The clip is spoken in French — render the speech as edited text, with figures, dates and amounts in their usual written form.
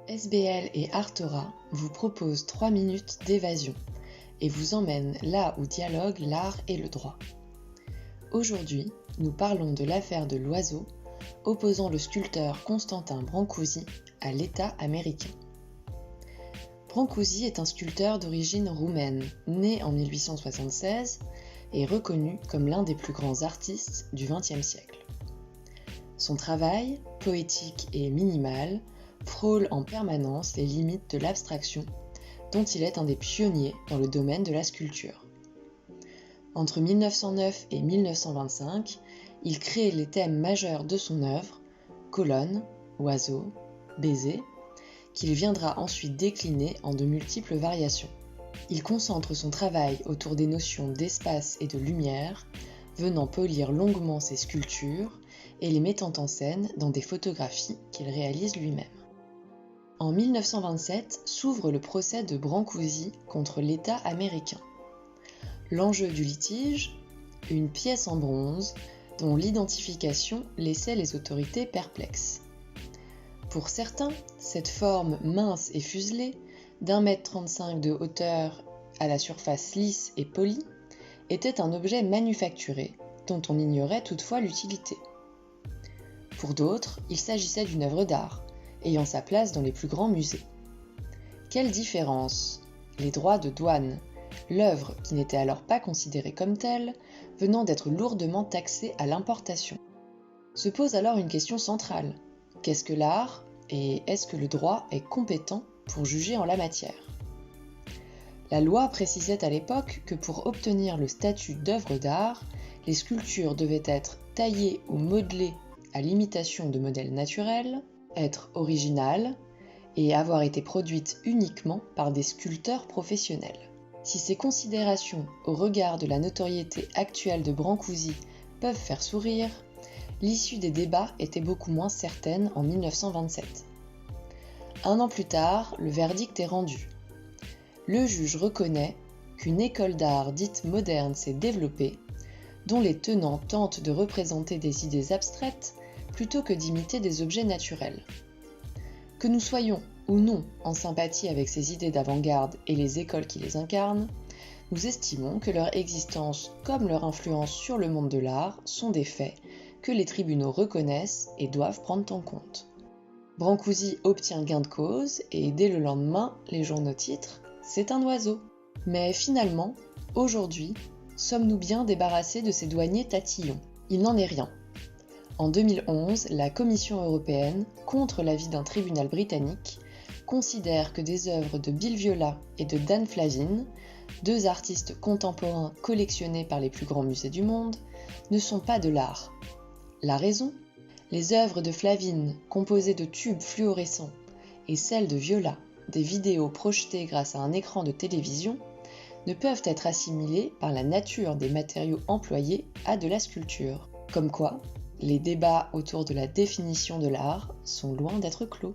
SBL et Artora vous proposent 3 minutes d'évasion et vous emmènent là où dialoguent l'art et le droit. Aujourd'hui, nous parlons de l'affaire de l'oiseau opposant le sculpteur Constantin Brancusi à l'État américain. Brancusi est un sculpteur d'origine roumaine, né en 1876 et reconnu comme l'un des plus grands artistes du XXe siècle. Son travail, poétique et minimal, frôle en permanence les limites de l'abstraction, dont il est un des pionniers dans le domaine de la sculpture. Entre 1909 et 1925, il crée les thèmes majeurs de son œuvre, colonne, oiseau, baiser, qu'il viendra ensuite décliner en de multiples variations. Il concentre son travail autour des notions d'espace et de lumière, venant polir longuement ses sculptures et les mettant en scène dans des photographies qu'il réalise lui-même. En 1927 s'ouvre le procès de Brancusi contre l'État américain. L'enjeu du litige, une pièce en bronze dont l'identification laissait les autorités perplexes. Pour certains, cette forme mince et fuselée, d'1,35 m de hauteur à la surface lisse et polie, était un objet manufacturé dont on ignorait toutefois l'utilité. Pour d'autres, il s'agissait d'une œuvre d'art, ayant sa place dans les plus grands musées. Quelle différence! Les droits de douane, l'œuvre qui n'était alors pas considérée comme telle, venant d'être lourdement taxée à l'importation. Se pose alors une question centrale. Qu'est-ce que l'art et est-ce que le droit est compétent pour juger en la matière? La loi précisait à l'époque que pour obtenir le statut d'œuvre d'art, les sculptures devaient être taillées ou modelées à l'imitation de modèles naturels, être originales et avoir été produites uniquement par des sculpteurs professionnels. Si ces considérations, au regard de la notoriété actuelle de Brancusi, peuvent faire sourire, l'issue des débats était beaucoup moins certaine en 1927. Un an plus tard, le verdict est rendu. Le juge reconnaît qu'une école d'art dite moderne s'est développée, dont les tenants tentent de représenter des idées abstraites plutôt que d'imiter des objets naturels. Que nous soyons ou non en sympathie avec ces idées d'avant-garde et les écoles qui les incarnent, nous estimons que leur existence comme leur influence sur le monde de l'art sont des faits que les tribunaux reconnaissent et doivent prendre en compte. Brancusi obtient gain de cause et dès le lendemain, les journaux titrent « C'est un oiseau ». Mais finalement, aujourd'hui, sommes-nous bien débarrassés de ces douaniers tatillons? Il n'en est rien. En 2011, la Commission européenne, contre l'avis d'un tribunal britannique, considère que des œuvres de Bill Viola et de Dan Flavin, deux artistes contemporains collectionnés par les plus grands musées du monde, ne sont pas de l'art. La raison? Les œuvres de Flavin, composées de tubes fluorescents, et celles de Viola, des vidéos projetées grâce à un écran de télévision, ne peuvent être assimilées par la nature des matériaux employés à de la sculpture. Comme quoi, les débats autour de la définition de l'art sont loin d'être clos.